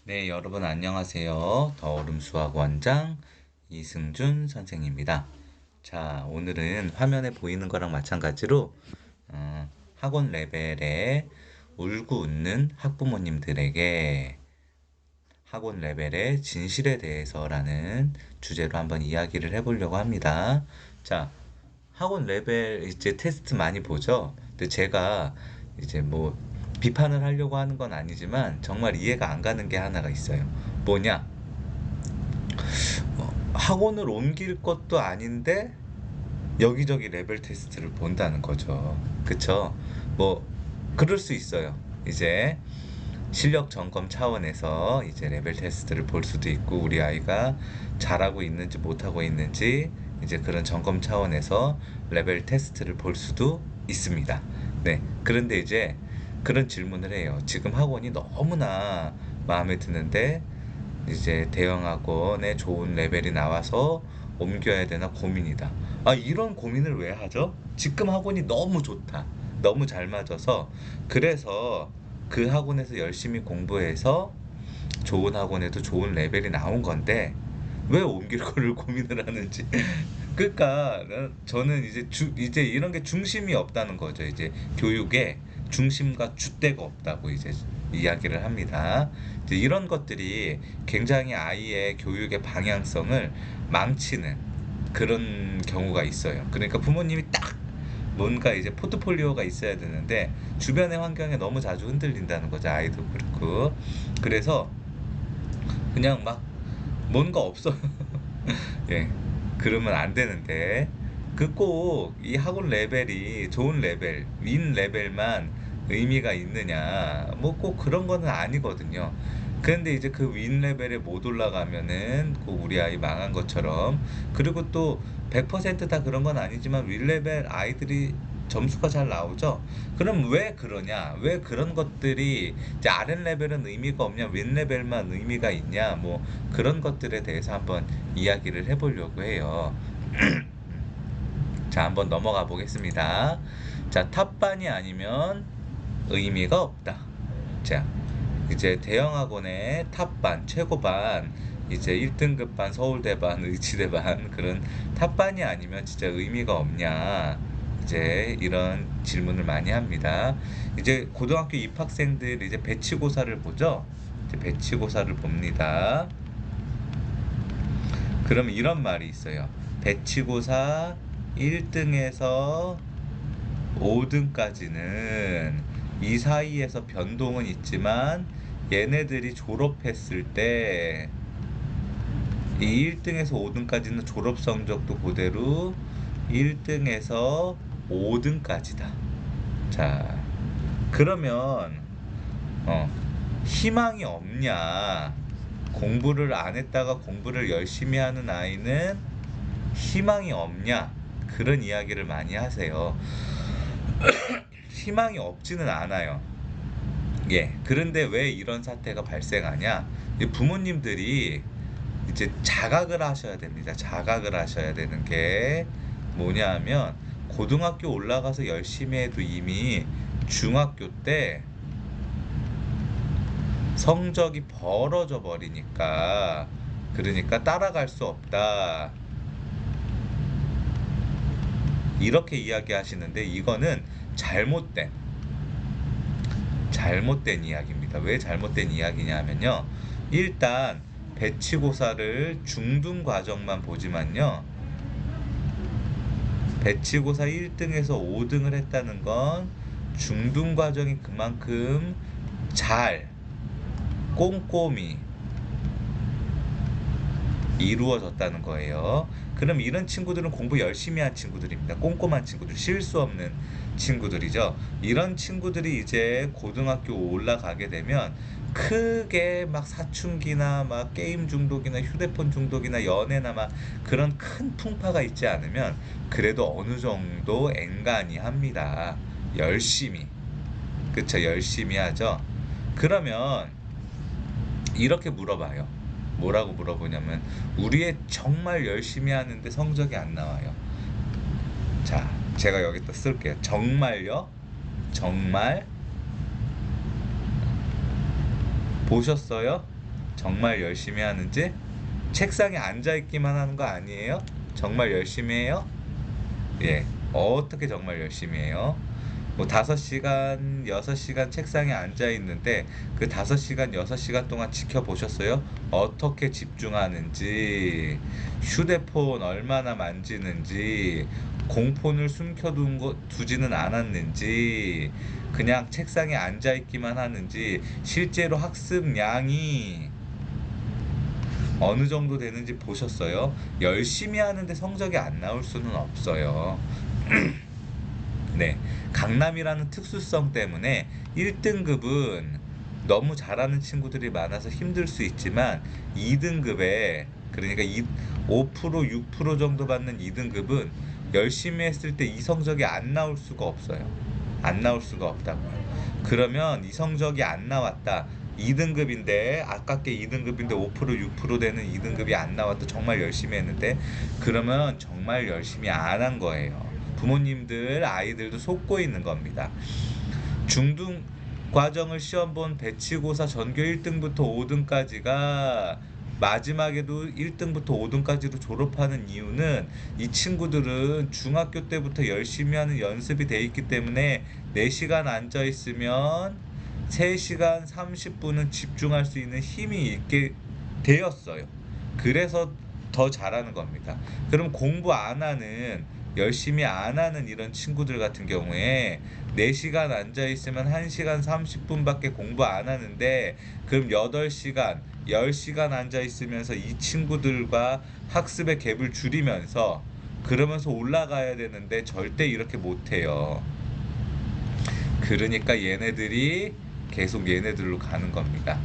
네, 여러분 안녕하세요. 더얼음 수학 원장 이승준 선생입니다. 자, 오늘은 화면에 보이는 거랑 마찬가지로 학원 레벨의 울고 웃는 학부모님들에게 학원 레벨의 진실에 대해서라는 주제로 한번 이야기를 해보려고 합니다. 자, 학원 레벨 이제 테스트 많이 보죠. 근데 제가 이제 뭐 비판을 하려고 하는 건 아니지만 정말 이해가 안 가는 게 하나가 있어요. 뭐냐? 학원을 옮길 것도 아닌데 여기저기 레벨 테스트를 본다는 거죠. 그쵸? 뭐 그럴 수 있어요. 이제 실력 점검 차원에서 이제 레벨 테스트를 볼 수도 있고 우리 아이가 잘하고 있는지 못하고 있는지 이제 그런 점검 차원에서 레벨 테스트를 볼 수도 있습니다. 네. 그런데 이제 그런 질문을 해요. 지금 학원이 너무나 마음에 드는데 이제 대형 학원에 좋은 레벨이 나와서 옮겨야 되나 고민이다. 아, 이런 고민을 왜 하죠? 지금 학원이 너무 좋다. 너무 잘 맞아서 그래서 그 학원에서 열심히 공부해서 좋은 학원에도 좋은 레벨이 나온 건데 왜 옮길 거를 고민을 하는지. 그러니까 저는 이제 이런 게 중심이 없다는 거죠. 이제 교육에 중심과 줏대가 없다고 이제 이야기를 합니다. 이제 이런 것들이 굉장히 아이의 교육의 방향성을 망치는 그런 경우가 있어요. 그러니까 부모님이 딱 뭔가 이제 포트폴리오가 있어야 되는데 주변의 환경에 너무 자주 흔들린다는 거죠. 아이도 그렇고. 그래서 그냥 막 뭔가 없어. 예. 그러면 안 되는데 그 꼭 이 학원 레벨이 좋은 레벨, 윈 레벨만 의미가 있느냐? 뭐 꼭 그런 거는 아니거든요. 그런데 이제 그 윈 레벨에 못 올라가면은 꼭 우리 아이 망한 것처럼. 그리고 또 100%다 그런 건 아니지만 윈 레벨 아이들이 점수가 잘 나오죠. 그럼 왜 그러냐? 왜 그런 것들이 이제 아랫 레벨은 의미가 없냐? 윗 레벨만 의미가 있냐? 뭐 그런 것들에 대해서 한번 이야기를 해보려고 해요. 자, 한번 넘어가 보겠습니다. 자, 탑반이 아니면 의미가 없다. 자, 이제 대형 학원의 탑반, 최고반, 이제 1등급 반, 서울대반, 의지대반 그런 탑반이 아니면 진짜 의미가 없냐. 이제 이런 질문을 많이 합니다. 이제 고등학교 입학생들 이제 배치고사를 보죠. 이제 배치고사를 봅니다. 그럼 이런 말이 있어요. 배치고사 1등에서 5등까지는 이 사이에서 변동은 있지만 얘네들이 졸업했을 때 이 1등에서 5등까지는 졸업 성적도 그대로 1등에서 5등까지다. 자, 그러면 어, 희망이 없냐? 공부를 안 했다가 공부를 열심히 하는 아이는 희망이 없냐? 그런 이야기를 많이 하세요. 희망이 없지는 않아요. 예. 그런데 왜 이런 사태가 발생하냐? 이 부모님들이 이제 자각을 하셔야 됩니다. 자각을 하셔야 되는 게 뭐냐 하면 고등학교 올라가서 열심히 해도 이미 중학교 때 성적이 벌어져 버리니까 그러니까 따라갈 수 없다. 이렇게 이야기하시는데 이거는 잘못된 이야기입니다. 왜 잘못된 이야기냐면요. 일단 배치고사를 중등 과정만 보지만요. 배치고사 1등에서 5등을 했다는 건 중등 과정이 그만큼 잘 꼼꼼히 이루어졌다는 거예요. 그럼 이런 친구들은 공부 열심히 한 친구들입니다. 꼼꼼한 친구들, 실수 없는 친구들이죠. 이런 친구들이 이제 고등학교 올라가게 되면 크게 막 사춘기나 막 게임 중독이나 휴대폰 중독이나 연애나 막 그런 큰 풍파가 있지 않으면 그래도 어느 정도 엔간히 합니다. 열심히. 그쵸, 열심히 하죠. 그러면 이렇게 물어봐요. 뭐라고 물어보냐면 우리 애 정말 열심히 하는데 성적이 안 나와요. 자, 제가 여기다 쓸게요. 정말요? 정말 보셨어요? 정말 열심히 하는지? 책상에 앉아있기만 하는 거 아니에요? 정말 열심히 해요? 예, 어떻게 정말 열심히 해요? 뭐 5시간, 6시간 책상에 앉아 있는데 그 5시간, 6시간 동안 지켜보셨어요? 어떻게 집중하는지, 휴대폰 얼마나 만지는지, 공폰을 두지는 않았는지, 그냥 책상에 앉아 있기만 하는지, 실제로 학습량이 어느 정도 되는지 보셨어요? 열심히 하는데 성적이 안 나올 수는 없어요. 네, 강남이라는 특수성 때문에 1등급은 너무 잘하는 친구들이 많아서 힘들 수 있지만 2등급에 그러니까 5% 6% 정도 받는 2등급은 열심히 했을 때 이 성적이 안 나올 수가 없어요. 안 나올 수가 없다고요. 그러면 이 성적이 안 나왔다. 2등급인데 아깝게 2등급인데 5% 6% 되는 2등급이 안 나왔다. 정말 열심히 했는데 그러면 정말 열심히 안 한 거예요. 부모님들 아이들도 속고 있는 겁니다. 중등 과정을 시험 본 배치고사 전교 1등부터 5등까지가 마지막에도 1등부터 5등까지로 졸업하는 이유는 이 친구들은 중학교 때부터 열심히 하는 연습이 돼 있기 때문에 4시간 앉아 있으면 3시간 30분은 집중할 수 있는 힘이 있게 되었어요. 그래서 더 잘하는 겁니다. 그럼 공부 안 하는 열심히 안 하는 이런 친구들 같은 경우에 4시간 앉아 있으면 1시간 30분밖에 공부 안 하는데 그럼 8시간, 10시간 앉아 있으면서 이 친구들과 학습의 갭을 줄이면서 그러면서 올라가야 되는데 절대 이렇게 못 해요. 그러니까 얘네들이 계속 얘네들로 가는 겁니다.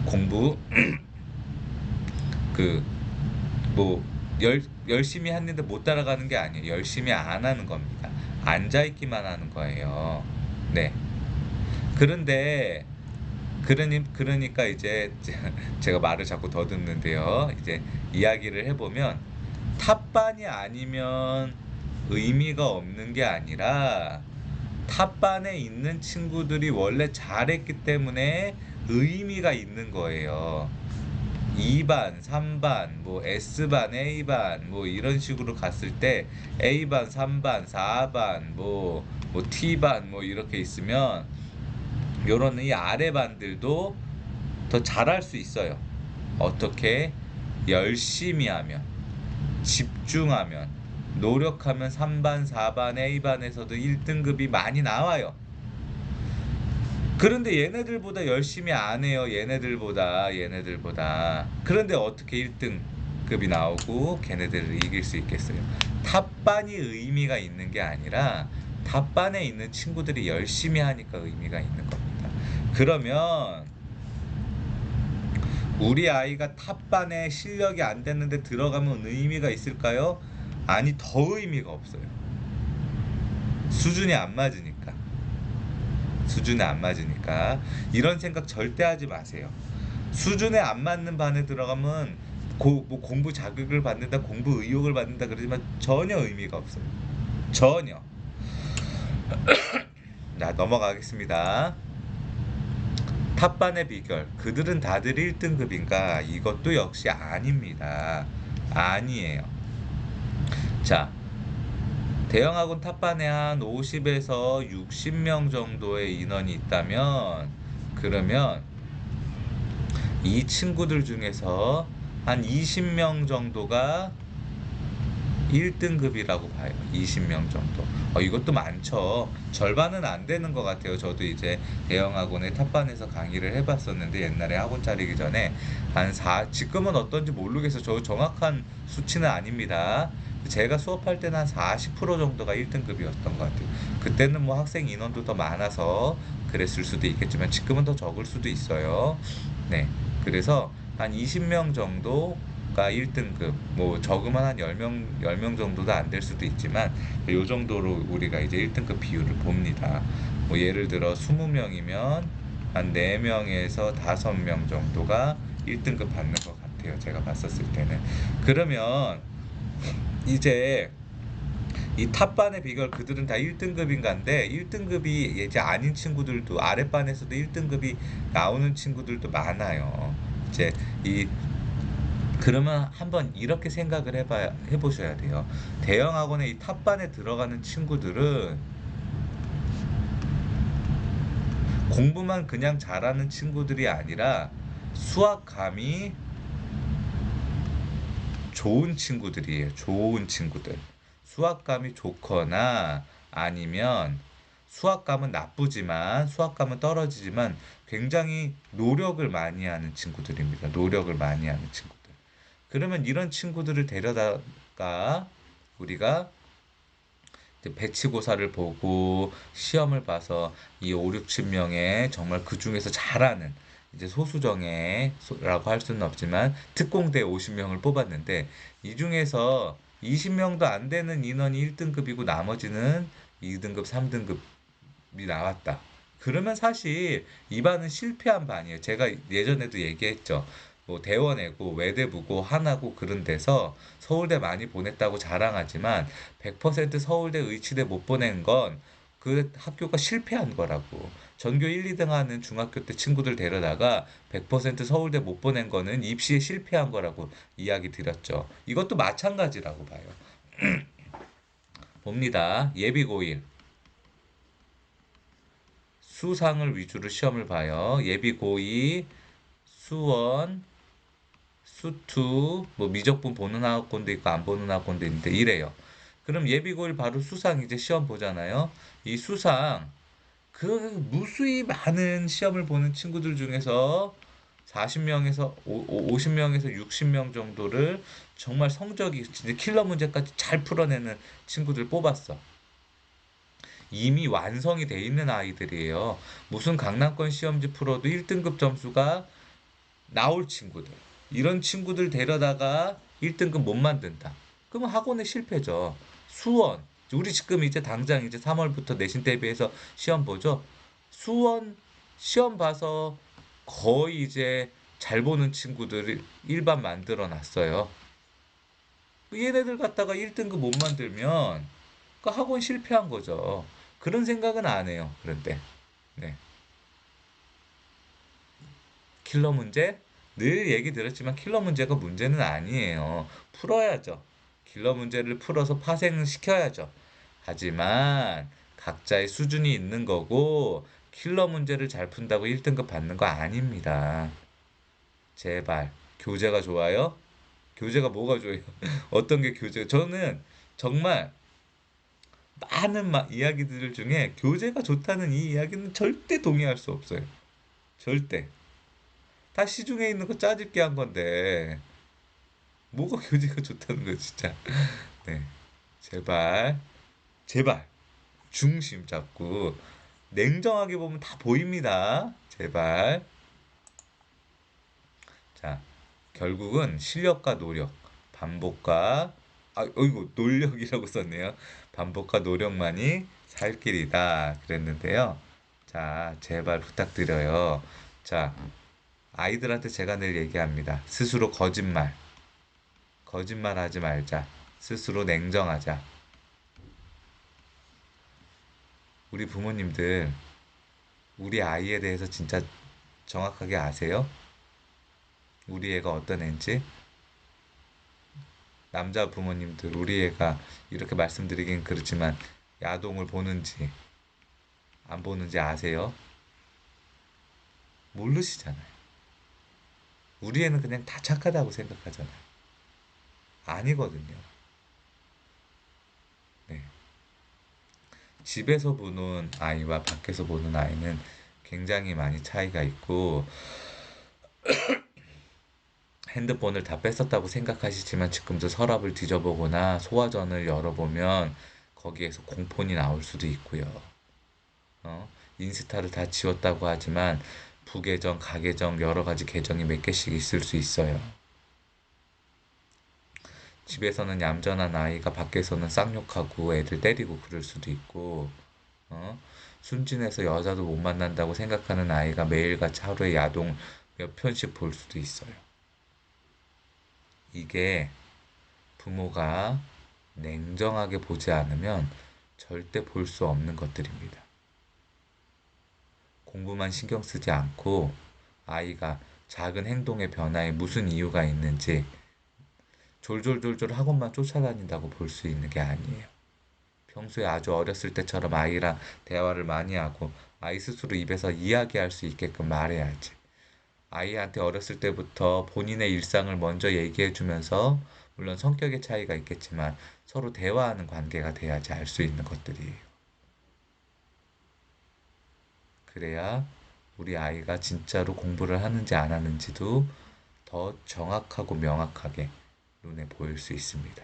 공부 그 뭐 열심히 했는데 못 따라가는 게 아니에요. 열심히 안 하는 겁니다. 앉아 있기만 하는 거예요. 네. 그런데 그러니까 이제 제가 말을 자꾸 더듬는데요. 이제 이야기를 해보면 탑반이 아니면 의미가 없는 게 아니라 탑반에 있는 친구들이 원래 잘했기 때문에 의미가 있는 거예요. 2반, 3반, 뭐 S반, A반 뭐 이런 식으로 갔을 때 A반, 3반, 4반, 뭐 T반 뭐 이렇게 있으면 요런 이 아래 반들도 더 잘할 수 있어요. 어떻게? 열심히 하면, 집중하면, 노력하면 3반, 4반, A반에서도 1등급이 많이 나와요. 그런데 얘네들보다 열심히 안 해요. 얘네들보다. 그런데 어떻게 1등급이 나오고 걔네들을 이길 수 있겠어요? 탑반이 의미가 있는 게 아니라 탑반에 있는 친구들이 열심히 하니까 의미가 있는 겁니다. 그러면 우리 아이가 탑반에 실력이 안 됐는데 들어가면 의미가 있을까요? 아니, 더 의미가 없어요. 수준이 안 맞으니까. 이런 생각 절대 하지 마세요. 수준에 안 맞는 반에 들어가면 뭐 공부 자극을 받는다, 공부 의욕을 받는다 그러지만 전혀 의미가 없어요. 전혀. 자, 넘어가겠습니다. 탑반의 비결. 그들은 다들 1등급인가? 이것도 역시 아닙니다. 아니에요. 자, 대형학원 탑반에 한 50에서 60명 정도의 인원이 있다면 그러면 이 친구들 중에서 한 20명 정도가 1등급이라고 봐요. 20명 정도. 이것도 많죠. 절반은 안 되는 것 같아요. 저도 이제 대형학원의 탑반에서 강의를 해봤었는데 옛날에 학원 차리기 전에 지금은 어떤지 모르겠어요. 저 정확한 수치는 아닙니다. 제가 수업할 때는 한 40% 정도가 1등급이었던 것 같아요. 그때는 뭐 학생 인원도 더 많아서 그랬을 수도 있겠지만 지금은 더 적을 수도 있어요. 네. 그래서 한 20명 정도가 1등급, 뭐 적으면 한 10명 정도도 안 될 수도 있지만 요 정도로 우리가 이제 1등급 비율을 봅니다. 뭐 예를 들어 20명이면 한 4명에서 5명 정도가 1등급 받는 것 같아요. 제가 봤었을 때는. 그러면 이제 이 탑반의 비결, 그들은 다 1등급인가인데 1등급이 이제 아닌 친구들도 아랫반에서도 1등급이 나오는 친구들도 많아요. 이제 이 그러면 한번 이렇게 생각을 해보셔야 돼요. 대형 학원의 이 탑반에 들어가는 친구들은 공부만 그냥 잘하는 친구들이 아니라 수학감이 좋은 친구들이에요. 좋은 친구들. 수학감이 좋거나 아니면 수학감은 나쁘지만 수학감은 떨어지지만 굉장히 노력을 많이 하는 친구들입니다. 노력을 많이 하는 친구들. 그러면 이런 친구들을 데려다가 우리가 이제 배치고사를 보고 시험을 봐서 이 5, 60명의 정말 그 중에서 잘하는 이제 소수정예라고 할 수는 없지만 특공대 50명을 뽑았는데 이 중에서 20명도 안 되는 인원이 1등급이고 나머지는 2등급, 3등급이 나왔다. 그러면 사실 이 반은 실패한 반이에요. 제가 예전에도 얘기했죠. 뭐 대원외고 외대부고 하나고 그런 데서 서울대 많이 보냈다고 자랑하지만 100% 서울대 의치대 못 보낸 건 그 학교가 실패한 거라고. 전교 1, 2등 하는 중학교 때 친구들 데려다가 100% 서울대 못 보낸 거는 입시에 실패한 거라고 이야기 드렸죠. 이것도 마찬가지라고 봐요. 봅니다. 예비고1 수상을 위주로 시험을 봐요. 예비고2 수원 수투 뭐 미적분 보는 학원도 있고 안 보는 학원도 있는데 이래요. 그럼 예비고일 바로 수상 이제 시험 보잖아요. 이 수상 그 무수히 많은 시험을 보는 친구들 중에서 40명에서 50명에서 60명 정도를 정말 성적이 진짜 킬러 문제까지 잘 풀어내는 친구들 뽑았어. 이미 완성이 돼 있는 아이들이에요. 무슨 강남권 시험지 풀어도 1등급 점수가 나올 친구들. 이런 친구들 데려다가 1등급 못 만든다. 그러면 학원에 실패죠. 수원. 우리 지금 이제 당장 이제 3월부터 내신 대비해서 시험 보죠. 수원 시험 봐서 거의 이제 잘 보는 친구들 일반 만들어 놨어요. 얘네들 갖다가 1등급 못 만들면 그 학원 실패한 거죠. 그런 생각은 안 해요. 그런데. 네. 킬러 문제? 늘 얘기 들었지만 킬러 문제가 문제는 아니에요. 풀어야죠. 킬러 문제를 풀어서 파생을 시켜야죠. 하지만 각자의 수준이 있는 거고 킬러 문제를 잘 푼다고 1등급 받는 거 아닙니다. 제발. 교재가 좋아요? 교재가 뭐가 좋아요? 어떤 게 교재? 저는 정말 많은 이야기들 중에 교재가 좋다는 이 이야기는 절대 동의할 수 없어요. 절대. 다 시중에 있는 거 짜집게 한 건데 뭐가 교재가 좋다는 거야 진짜. 네, 제발 제발 중심 잡고 냉정하게 보면 다 보입니다. 제발. 자, 결국은 실력과 노력, 반복과 어이구 노력이라고 썼네요. 반복과 노력만이 살 길이다 그랬는데요. 자, 제발 부탁드려요. 자, 아이들한테 제가 늘 얘기합니다. 스스로 거짓말하지 말자. 스스로 냉정하자. 우리 부모님들, 우리 아이에 대해서 진짜 정확하게 아세요? 우리 애가 어떤 애인지? 남자 부모님들, 우리 애가 이렇게 말씀드리긴 그렇지만 야동을 보는지 안 보는지 아세요? 모르시잖아요. 우리 애는 그냥 다 착하다고 생각하잖아요. 아니거든요. 네. 집에서 보는 아이와 밖에서 보는 아이는 굉장히 많이 차이가 있고 핸드폰을 다 뺐었다고 생각하시지만 지금도 서랍을 뒤져보거나 소화전을 열어보면 거기에서 공폰이 나올 수도 있고요. 인스타를 다 지웠다고 하지만 부계정, 가계정 여러 가지 계정이 몇 개씩 있을 수 있어요. 집에서는 얌전한 아이가 밖에서는 쌍욕하고 애들 때리고 그럴 수도 있고, 어? 순진해서 여자도 못 만난다고 생각하는 아이가 매일같이 하루에 야동 몇 편씩 볼 수도 있어요. 이게 부모가 냉정하게 보지 않으면 절대 볼 수 없는 것들입니다. 공부만 신경 쓰지 않고 아이가 작은 행동의 변화에 무슨 이유가 있는지 졸졸졸졸 학원만 쫓아다닌다고 볼 수 있는 게 아니에요. 평소에 아주 어렸을 때처럼 아이랑 대화를 많이 하고 아이 스스로 입에서 이야기할 수 있게끔 말해야지. 아이한테 어렸을 때부터 본인의 일상을 먼저 얘기해 주면서 물론 성격의 차이가 있겠지만 서로 대화하는 관계가 돼야지 알 수 있는 것들이에요. 그래야 우리 아이가 진짜로 공부를 하는지 안 하는지도 더 정확하고 명확하게 눈에 보일 수 있습니다.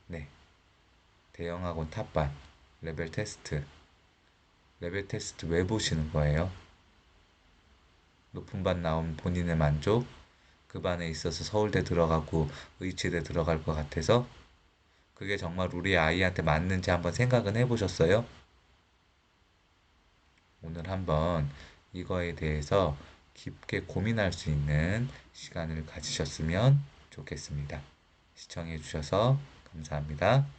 네. 대형학원 탑반, 레벨 테스트. 레벨 테스트 왜 보시는 거예요? 높은 반 나온 본인의 만족, 그 반에 있어서 서울대 들어가고 의치대 들어갈 것 같아서 그게 정말 우리 아이한테 맞는지 한번 생각은 해보셨어요? 오늘 한번 이거에 대해서 깊게 고민할 수 있는 시간을 가지셨으면 좋겠습니다. 시청해주셔서 감사합니다.